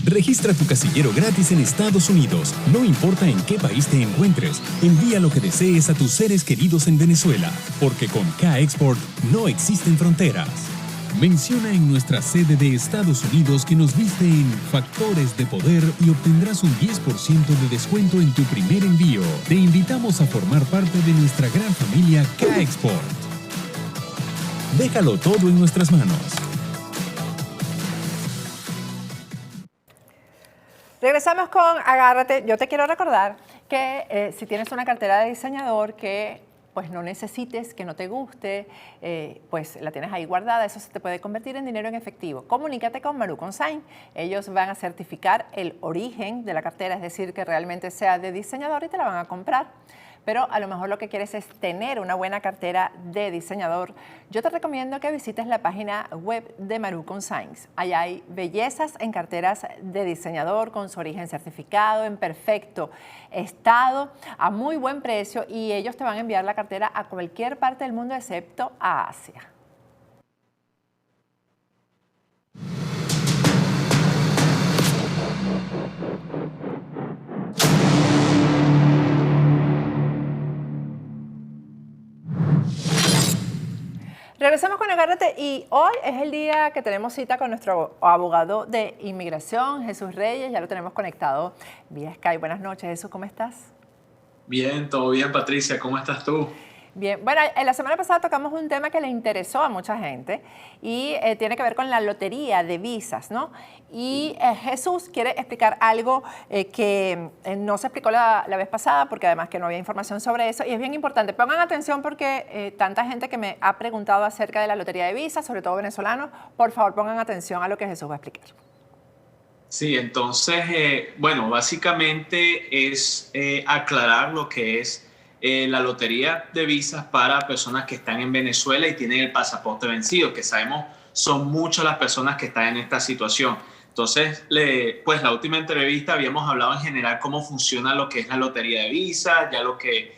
Registra tu casillero gratis en Estados Unidos. No importa en qué país te encuentres, envía lo que desees a tus seres queridos en Venezuela, porque con K-Export no existen fronteras. Menciona en nuestra sede de Estados Unidos que nos viste en Factores de Poder y obtendrás un 10% de descuento en tu primer envío. Te invitamos a formar parte de nuestra gran familia K-Export. Déjalo todo en nuestras manos. Regresamos con Agárrate. Yo te quiero recordar que si tienes una cartera de diseñador que pues no necesites, que no te guste, pues la tienes ahí guardada, eso se te puede convertir en dinero en efectivo. Comunícate con Maru Consign. Ellos van a certificar el origen de la cartera, es decir, que realmente sea de diseñador y te la van a comprar. Pero a lo mejor lo que quieres es tener una buena cartera de diseñador. Yo te recomiendo que visites la página web de Maru Consigns. Allá hay bellezas en carteras de diseñador con su origen certificado, en perfecto estado, a muy buen precio, y ellos te van a enviar la cartera a cualquier parte del mundo excepto a Asia. Regresamos con Agárrate y hoy es el día que tenemos cita con nuestro abogado de inmigración, Jesús Reyes. Ya lo tenemos conectado vía Skype. Buenas noches, Jesús, ¿cómo estás? Bien, todo bien, Patricia. ¿Cómo estás tú? Bien, bueno, la semana pasada tocamos un tema que le interesó a mucha gente y tiene que ver con la lotería de visas, ¿no? Y Jesús quiere explicar algo que no se explicó la vez pasada porque además que no había información sobre eso y es bien importante. Pongan atención porque tanta gente que me ha preguntado acerca de la lotería de visas, sobre todo venezolanos, por favor pongan atención a lo que Jesús va a explicar. Sí, entonces, bueno, básicamente es aclarar lo que es la lotería de visas para personas que están en Venezuela y tienen el pasaporte vencido, que sabemos son muchas las personas que están en esta situación. Entonces, pues la última entrevista habíamos hablado en general cómo funciona lo que es la lotería de visas, ya lo que,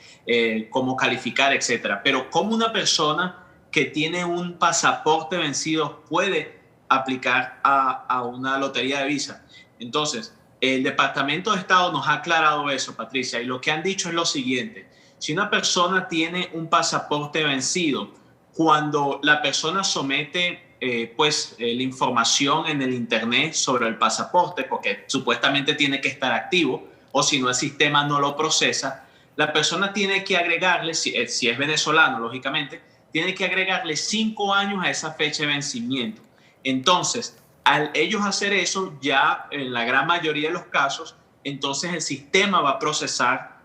cómo calificar, etcétera. Pero cómo una persona que tiene un pasaporte vencido puede aplicar a una lotería de visas. Entonces, el Departamento de Estado nos ha aclarado eso, Patricia, y lo que han dicho es lo siguiente. Si una persona tiene un pasaporte vencido, cuando la persona somete la información en el internet sobre el pasaporte, porque supuestamente tiene que estar activo, o si no el sistema no lo procesa, la persona tiene que agregarle, si es venezolano, lógicamente, tiene que agregarle 5 años a esa fecha de vencimiento. Entonces, al ellos hacer eso, ya en la gran mayoría de los casos, entonces el sistema va a procesar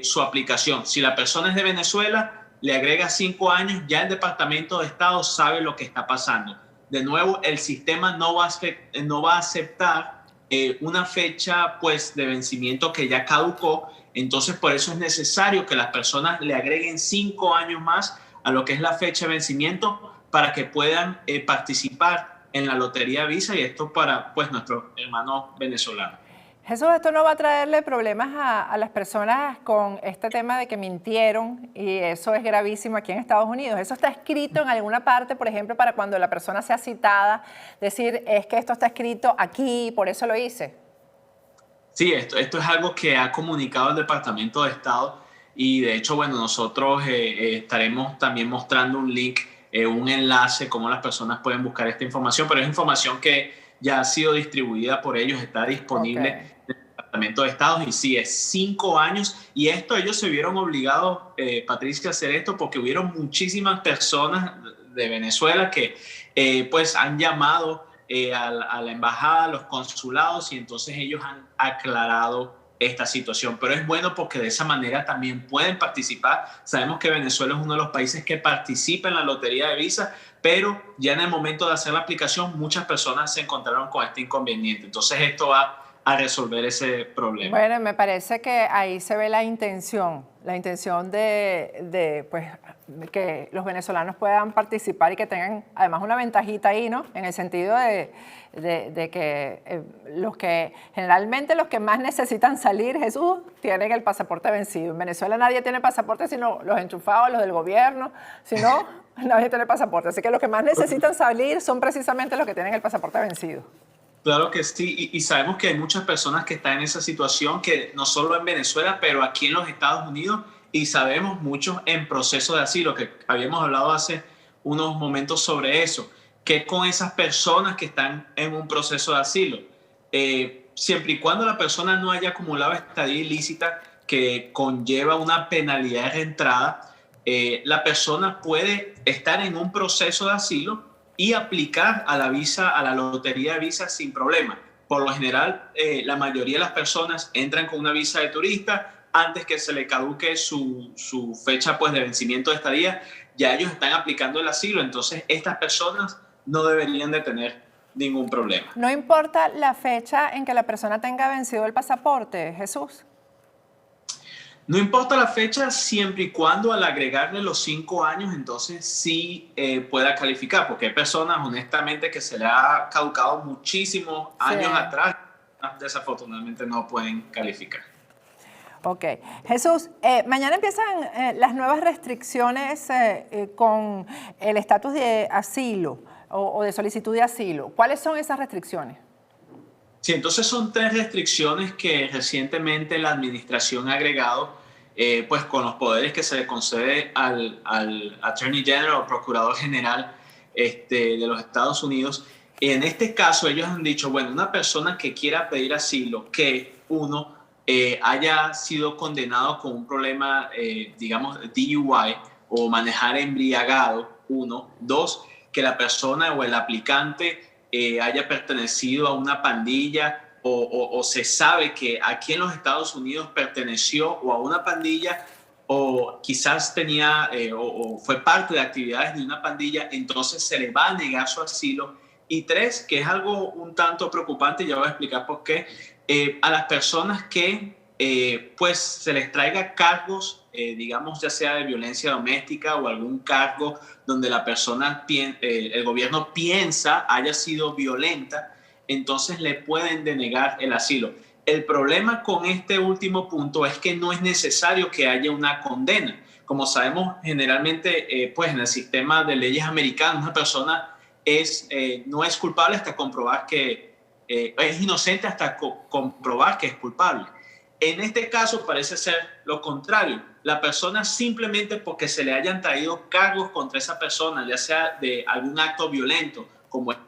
su aplicación. Si la persona es de Venezuela, le agrega 5 años, ya el Departamento de Estado sabe lo que está pasando. De nuevo, el sistema no va a aceptar una fecha pues, de vencimiento que ya caducó. Entonces, por eso es necesario que las personas le agreguen 5 años más a lo que es la fecha de vencimiento para que puedan participar en la lotería Visa, y esto para pues nuestros hermanos venezolanos. Jesús, ¿esto no va a traerle problemas a las personas con este tema de que mintieron y eso es gravísimo aquí en Estados Unidos? ¿Eso está escrito en alguna parte, por ejemplo, para cuando la persona sea citada, decir, es que esto está escrito aquí, por eso lo hice? Sí, esto es algo que ha comunicado el Departamento de Estado y de hecho, bueno, nosotros estaremos también mostrando un link, un enlace, cómo las personas pueden buscar esta información, pero es información que ya ha sido distribuida por ellos, está disponible en el Departamento de Estado y sí, es 5 años y esto ellos se vieron obligados, Patricia, a hacer esto porque hubieron muchísimas personas de Venezuela que pues han llamado a la embajada, a los consulados y entonces ellos han aclarado esta situación, pero es bueno porque de esa manera también pueden participar. Sabemos que Venezuela es uno de los países que participa en la lotería de visas, pero ya en el momento de hacer la aplicación muchas personas se encontraron con este inconveniente. Entonces esto va a resolver ese problema. Bueno, me parece que ahí se ve la intención de pues, que los venezolanos puedan participar y que tengan además una ventajita ahí, ¿no? En el sentido de que generalmente los que más necesitan salir, Jesús, tienen el pasaporte vencido. En Venezuela nadie tiene pasaporte sino los enchufados, los del gobierno, si no, nadie tiene pasaporte. Así que los que más necesitan salir son precisamente los que tienen el pasaporte vencido. Claro que sí, y sabemos que hay muchas personas que están en esa situación, que no solo en Venezuela, pero aquí en los Estados Unidos, y sabemos muchos en proceso de asilo, que habíamos hablado hace unos momentos sobre eso, que con esas personas que están en un proceso de asilo, siempre y cuando la persona no haya acumulado estadía ilícita que conlleva una penalidad de reentrada, la persona puede estar en un proceso de asilo y aplicar a la visa, a la lotería de visas sin problema. Por lo general, la mayoría de las personas entran con una visa de turista antes que se le caduque su fecha pues, de vencimiento de estadía. Ya ellos están aplicando el asilo, entonces estas personas no deberían de tener ningún problema. No importa la fecha en que la persona tenga vencido el pasaporte, Jesús. No importa la fecha, siempre y cuando al agregarle los 5 años, entonces sí pueda calificar, porque hay personas, honestamente, que se le ha caducado muchísimos años atrás, desafortunadamente no pueden calificar. Ok. Jesús, mañana empiezan las nuevas restricciones con el estatus de asilo o de solicitud de asilo. ¿Cuáles son esas restricciones? Sí, entonces son 3 restricciones que recientemente la administración ha agregado, pues con los poderes que se le concede al Attorney General o Procurador General de los Estados Unidos. En este caso, ellos han dicho, bueno, una persona que quiera pedir asilo, que uno haya sido condenado con un problema, digamos, DUI o manejar embriagado, 1. 2, que la persona o el aplicante haya pertenecido a una pandilla o se sabe que aquí en los Estados Unidos perteneció o a una pandilla o quizás tenía o fue parte de actividades de una pandilla, entonces se le va a negar su asilo. Y 3, que es algo un tanto preocupante, ya voy a explicar por qué, a las personas que pues se les traiga cargos, digamos ya sea de violencia doméstica o algún cargo donde la persona, el gobierno piensa haya sido violenta, entonces le pueden denegar el asilo. El problema con este último punto es que no es necesario que haya una condena. Como sabemos, generalmente, pues en el sistema de leyes americanas, una persona no es culpable hasta comprobar que es inocente hasta comprobar que es culpable. En este caso parece ser lo contrario. La persona simplemente porque se le hayan traído cargos contra esa persona, ya sea de algún acto violento, como es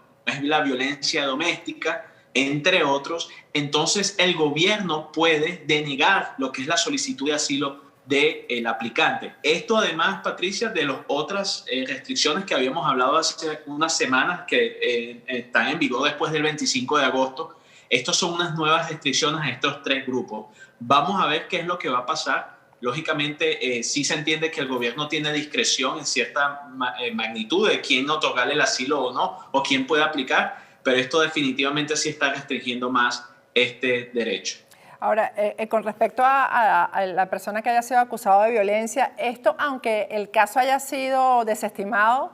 la violencia doméstica, entre otros, entonces el gobierno puede denegar lo que es la solicitud de asilo del aplicante. Esto además, Patricia, de las otras restricciones que habíamos hablado hace unas semanas que están en vigor después del 25 de agosto. Estas son unas nuevas restricciones a estos 3 grupos. Vamos a ver qué es lo que va a pasar. Lógicamente, sí se entiende que el gobierno tiene discreción en cierta magnitud de quién otorgarle el asilo o no, o quién puede aplicar, pero esto definitivamente sí está restringiendo más este derecho. Ahora, con respecto a la persona que haya sido acusada de violencia, esto, aunque el caso haya sido desestimado,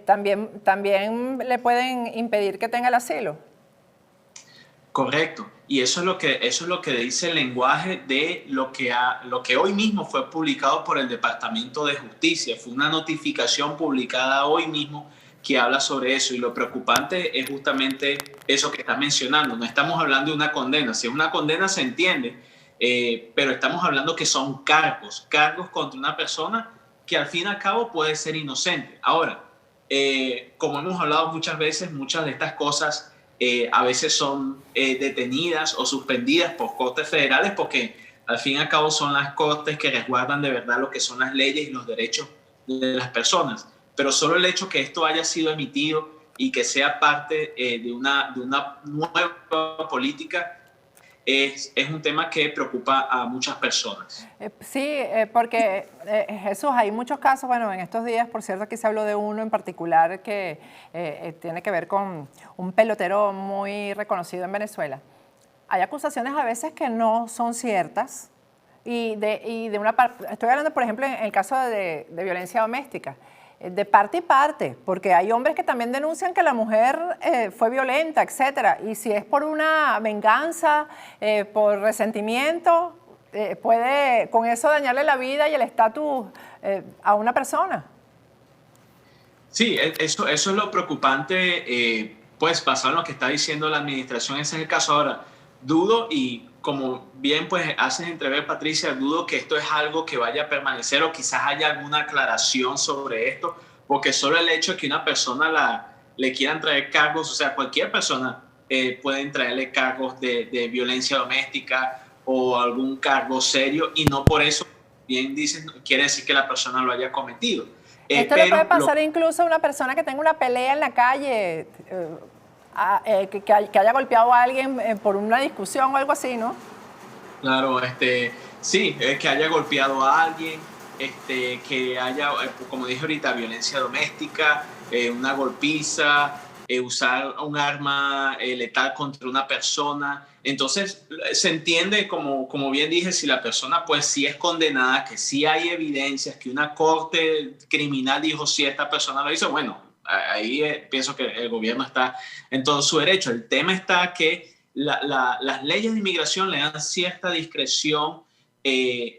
también le pueden impedir que tenga el asilo. Correcto. Y eso es lo que dice el lenguaje de lo que hoy mismo fue publicado por el Departamento de Justicia. Fue una notificación publicada hoy mismo que habla sobre eso. Y lo preocupante es justamente eso que estás mencionando. No estamos hablando de una condena. Si es una condena se entiende, pero estamos hablando que son cargos contra una persona que al fin y al cabo puede ser inocente. Ahora, como hemos hablado muchas veces, muchas de estas cosas a veces son detenidas o suspendidas por cortes federales porque al fin y al cabo son las cortes que resguardan de verdad lo que son las leyes y los derechos de las personas. Pero solo el hecho que esto haya sido emitido y que sea parte de una nueva política es un tema que preocupa a muchas personas. Sí, porque Jesús, hay muchos casos, bueno, en estos días, por cierto, aquí se habló de uno en particular que tiene que ver con un pelotero muy reconocido en Venezuela. Hay acusaciones a veces que no son ciertas y de una parte, estoy hablando, por ejemplo, en el caso de violencia doméstica, de parte y parte, porque hay hombres que también denuncian que la mujer fue violenta, etcétera, y si es por una venganza, por resentimiento, puede con eso dañarle la vida y el estatus a una persona. Sí, eso es lo preocupante pues basado en lo que está diciendo la administración, ese es el caso. Ahora, dudo, y como bien pues haces entrever, Patricia, dudo que esto es algo que vaya a permanecer o quizás haya alguna aclaración sobre esto, porque solo el hecho de que una persona le quieran traer cargos, o sea, cualquier persona pueden traerle cargos de violencia doméstica o algún cargo serio, y no por eso, bien dicen, quiere decir que la persona lo haya cometido. Esto le puede pasar incluso a una persona que tenga una pelea en la calle, que haya golpeado a alguien por una discusión o algo así, ¿no? Claro, sí, que haya golpeado a alguien, que haya, como dije ahorita, violencia doméstica, una golpiza, usar un arma letal contra una persona. Entonces, se entiende, como bien dije, si la persona pues sí es condenada, que sí hay evidencias, que una corte criminal dijo si esta persona lo hizo, bueno, ahí pienso que el gobierno está en todo su derecho. El tema está que las leyes de inmigración le dan cierta discreción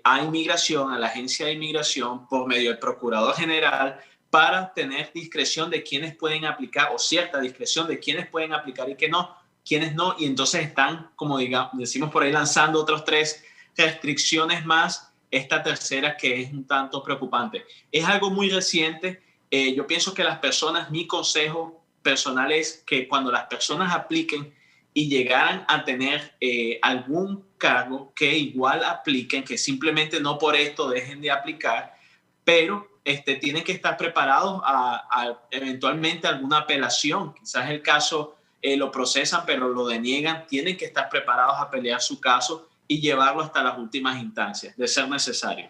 a inmigración, a la agencia de inmigración, por medio del procurador general, para tener discreción de quiénes pueden aplicar, o cierta discreción de quiénes pueden aplicar y quiénes no, y entonces están, como decimos por ahí, lanzando otros 3 restricciones más, esta tercera que es un tanto preocupante. Es algo muy reciente. Yo pienso que las personas, mi consejo personal es que cuando las personas apliquen y llegaran a tener algún cargo, que igual apliquen, que simplemente no por esto dejen de aplicar, pero tienen que estar preparados a eventualmente alguna apelación. Quizás el caso lo procesan, pero lo deniegan. Tienen que estar preparados a pelear su caso y llevarlo hasta las últimas instancias, de ser necesario.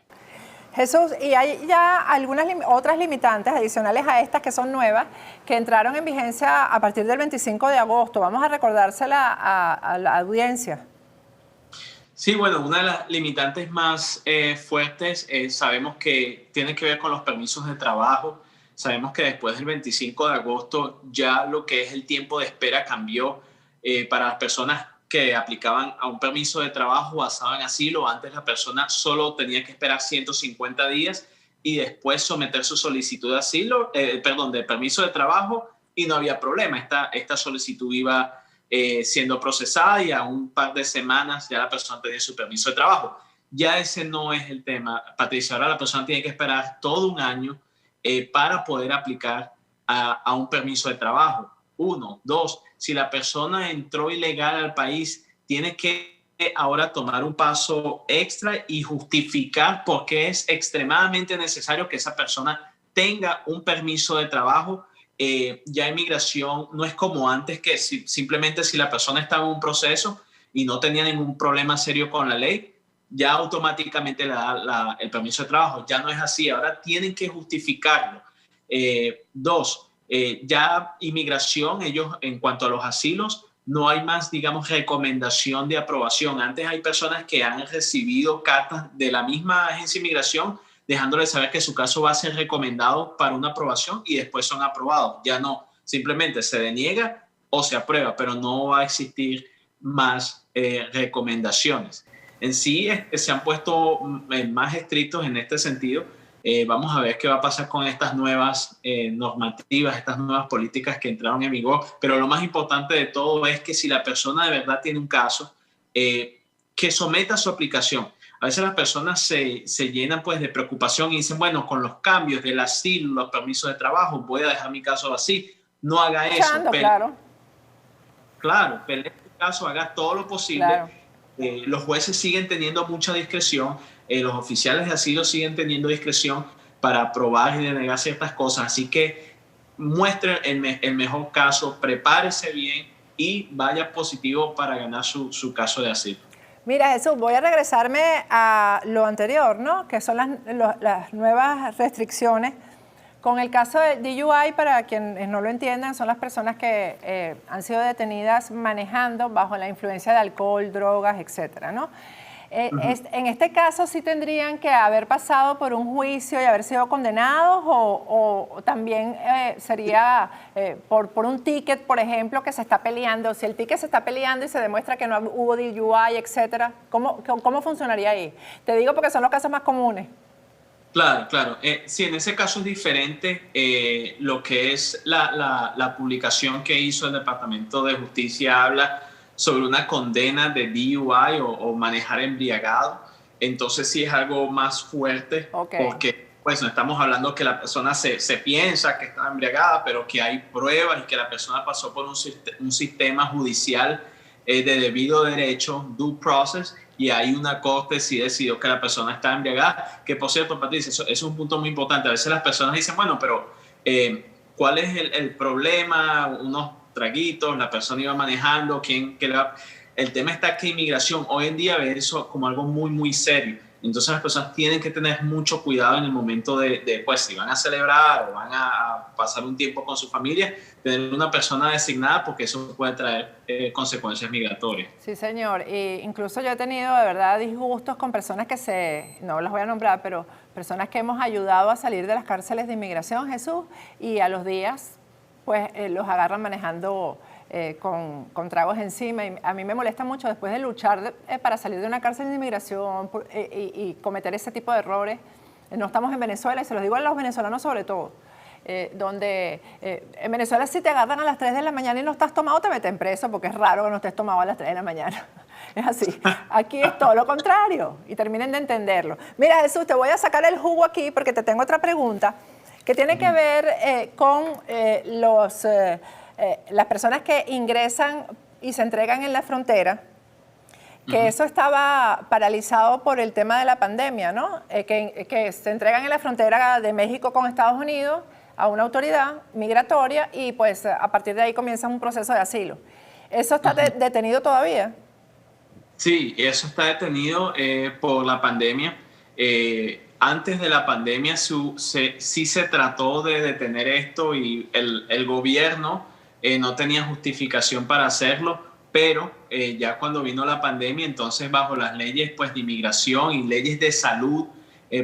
Jesús, y hay ya algunas otras limitantes adicionales a estas que son nuevas, que entraron en vigencia a partir del 25 de agosto. Vamos a recordársela a la audiencia. Sí, bueno, una de las limitantes más fuertes sabemos que tiene que ver con los permisos de trabajo. Sabemos que después del 25 de agosto ya lo que es el tiempo de espera cambió para las personas que aplicaban a un permiso de trabajo basado en asilo. Antes la persona solo tenía que esperar 150 días y después someter su solicitud de asilo, de permiso de trabajo, y no había problema. Esta solicitud iba siendo procesada y a un par de semanas ya la persona tenía su permiso de trabajo. Ya ese no es el tema, Patricia. Ahora la persona tiene que esperar todo un año para poder aplicar a un permiso de trabajo. 1, 2, si la persona entró ilegal al país, tiene que ahora tomar un paso extra y justificar por qué es extremadamente necesario que esa persona tenga un permiso de trabajo. Ya inmigración no es como antes, que simplemente si la persona estaba en un proceso y no tenía ningún problema serio con la ley, ya automáticamente le da el permiso de trabajo. Ya no es así, ahora tienen que justificarlo. 2, ya inmigración, ellos en cuanto a los asilos, no hay más, digamos, recomendación de aprobación. Antes hay personas que han recibido cartas de la misma agencia de inmigración dejándoles saber que su caso va a ser recomendado para una aprobación y después son aprobados. Ya no, simplemente se deniega o se aprueba, pero no va a existir más recomendaciones. En sí se han puesto más estrictos en este sentido. Vamos a ver qué va a pasar con estas nuevas normativas, estas nuevas políticas que entraron en vigor, pero lo más importante de todo es que si la persona de verdad tiene un caso, que someta su aplicación. A veces las personas se llenan pues de preocupación y dicen, bueno, con los cambios del asilo, los permisos de trabajo, voy a dejar mi caso así. No haga eso. Claro, pelee tu caso, haga todo lo posible. Claro. Los jueces siguen teniendo mucha discreción, los oficiales de asilo siguen teniendo discreción para aprobar y denegar ciertas cosas. Así que muestre el mejor caso, prepárese bien y vaya positivo para ganar su caso de asilo. Mira, Jesús, voy a regresarme a lo anterior, ¿no? Que son las nuevas restricciones. Con el caso de DUI, para quienes no lo entiendan, son las personas que han sido detenidas manejando bajo la influencia de alcohol, drogas, etcétera, ¿no? En este caso, ¿sí tendrían que haber pasado por un juicio y haber sido condenados o también sería por un ticket, por ejemplo, que se está peleando? Si el ticket se está peleando y se demuestra que no hubo DUI, etcétera, ¿cómo funcionaría ahí? Te digo porque son los casos más comunes. Claro, claro. Sí, en ese caso es diferente lo que es la publicación que hizo el Departamento de Justicia habla sobre una condena de DUI o manejar embriagado. Entonces sí es algo más fuerte Ok. porque pues no estamos hablando que la persona se piensa que está embriagada, pero que hay pruebas y que la persona pasó por un sistema judicial de debido derecho, due process, y hay una corte si decidió que la persona está embriagada, que por cierto, Patricia, eso es un punto muy importante. A veces las personas dicen, bueno, pero ¿cuál es el problema? Unos traguitos, la persona iba manejando, el tema está que inmigración hoy en día ve eso como algo muy, muy serio. Entonces las personas tienen que tener mucho cuidado en el momento pues si van a celebrar o van a pasar un tiempo con su familia, tener una persona designada porque eso puede traer consecuencias migratorias. Sí, señor. E incluso yo he tenido de verdad disgustos con personas que no las voy a nombrar, pero personas que hemos ayudado a salir de las cárceles de inmigración, Jesús, y a los días pues los agarran manejando con tragos encima. Y a mí me molesta mucho después de luchar para salir de una cárcel de inmigración y cometer ese tipo de errores. No estamos en Venezuela, y se los digo a los venezolanos sobre todo, donde en Venezuela si te agarran a las 3 de la mañana y no estás tomado, te meten preso, porque es raro que no estés tomado a las 3 de la mañana. Es así. Aquí es todo lo contrario, y terminen de entenderlo. Mira, Jesús, te voy a sacar el jugo aquí porque te tengo otra pregunta que tiene que ver con las personas que ingresan y se entregan en la frontera, que eso estaba paralizado por el tema de la pandemia, ¿no? Que se entregan en la frontera de México con Estados Unidos a una autoridad migratoria y pues a partir de ahí comienza un proceso de asilo. ¿Eso está detenido todavía? Sí, eso está detenido por la pandemia. Antes de la pandemia sí se trató de detener esto y el gobierno no tenía justificación para hacerlo, pero ya cuando vino la pandemia, entonces bajo las leyes pues, de inmigración y leyes de salud,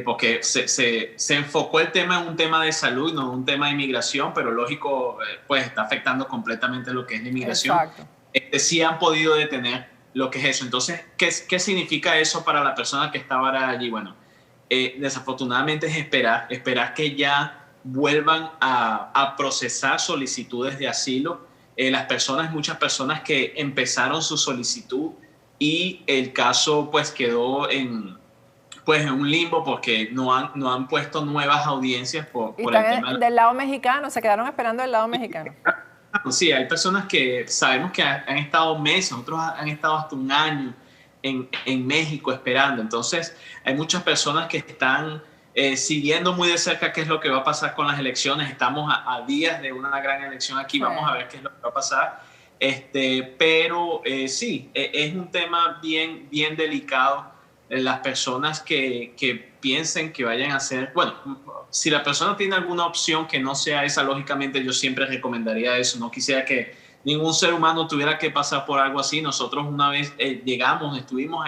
porque se enfocó el tema en un tema de salud, no en un tema de inmigración, pero lógico, pues está afectando completamente lo que es la inmigración. Exacto. Sí han podido detener lo que es eso. Entonces, ¿qué significa eso para la persona que estaba ahora allí? Bueno, desafortunadamente es esperar que ya vuelvan a procesar solicitudes de asilo. Muchas personas que empezaron su solicitud y el caso pues quedó en un limbo porque no han puesto nuevas audiencias por el tema del lado mexicano, se quedaron esperando del lado mexicano. Sí, hay personas que sabemos que han estado meses, otros han estado hasta un año en México esperando. Entonces, hay muchas personas que están siguiendo muy de cerca qué es lo que va a pasar con las elecciones. Estamos a días de una gran elección aquí, sí. Vamos a ver qué es lo que va a pasar. Pero sí, es un tema bien, bien delicado. Las personas que piensen que vayan a hacer, bueno, si la persona tiene alguna opción que no sea esa, lógicamente yo siempre recomendaría eso. No quisiera que ningún ser humano tuviera que pasar por algo así. Nosotros una vez estuvimos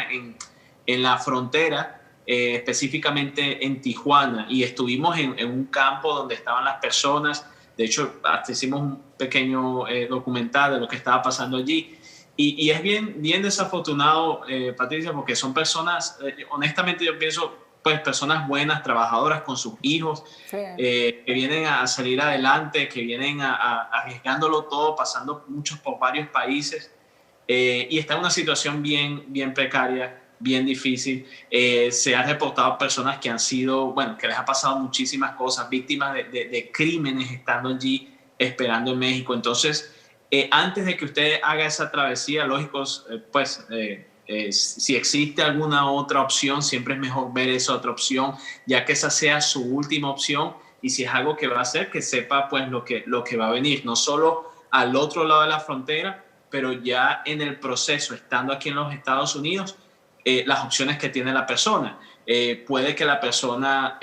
en la frontera, específicamente en Tijuana, y estuvimos en un campo donde estaban las personas. De hecho, hasta hicimos un pequeño documental de lo que estaba pasando allí. Y es bien, bien desafortunado, Patricia, porque son personas, honestamente yo pienso, pues personas buenas, trabajadoras con sus hijos, sí. Que vienen a salir adelante, que vienen arriesgándolo todo, pasando muchos por varios países, y está en una situación bien, bien precaria, bien difícil. Se han reportado personas que han sido, bueno, que les ha pasado muchísimas cosas, víctimas de crímenes estando allí esperando en México. Entonces, antes de que usted haga esa travesía, lógico, si existe alguna otra opción, siempre es mejor ver esa otra opción, ya que esa sea su última opción, y si es algo que va a hacer, que sepa pues lo que va a venir, no solo al otro lado de la frontera, pero ya en el proceso, estando aquí en los Estados Unidos, las opciones que tiene la persona. Puede que la persona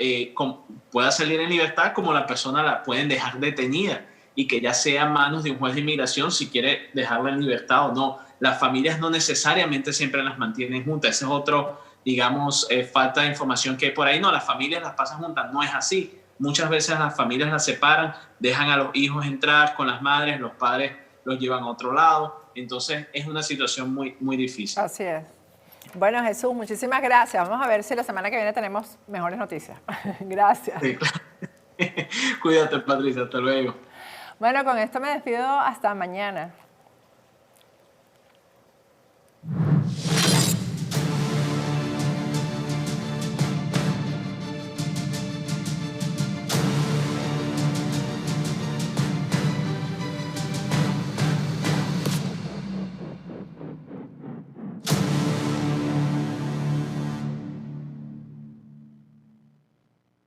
pueda salir en libertad, como la persona la pueden dejar detenida y que ya sea a manos de un juez de inmigración si quiere dejarla en libertad o no. Las familias no necesariamente siempre las mantienen juntas. Ese es otro, digamos, falta de información que hay por ahí. No, las familias las pasan juntas. No es así. Muchas veces las familias las separan, dejan a los hijos entrar con las madres, los padres los llevan a otro lado. Entonces es una situación muy, muy difícil. Así es. Bueno, Jesús, muchísimas gracias. Vamos a ver si la semana que viene tenemos mejores noticias. Gracias. Sí, claro. Cuídate, Patricia. Hasta luego. Bueno, con esto me despido hasta mañana.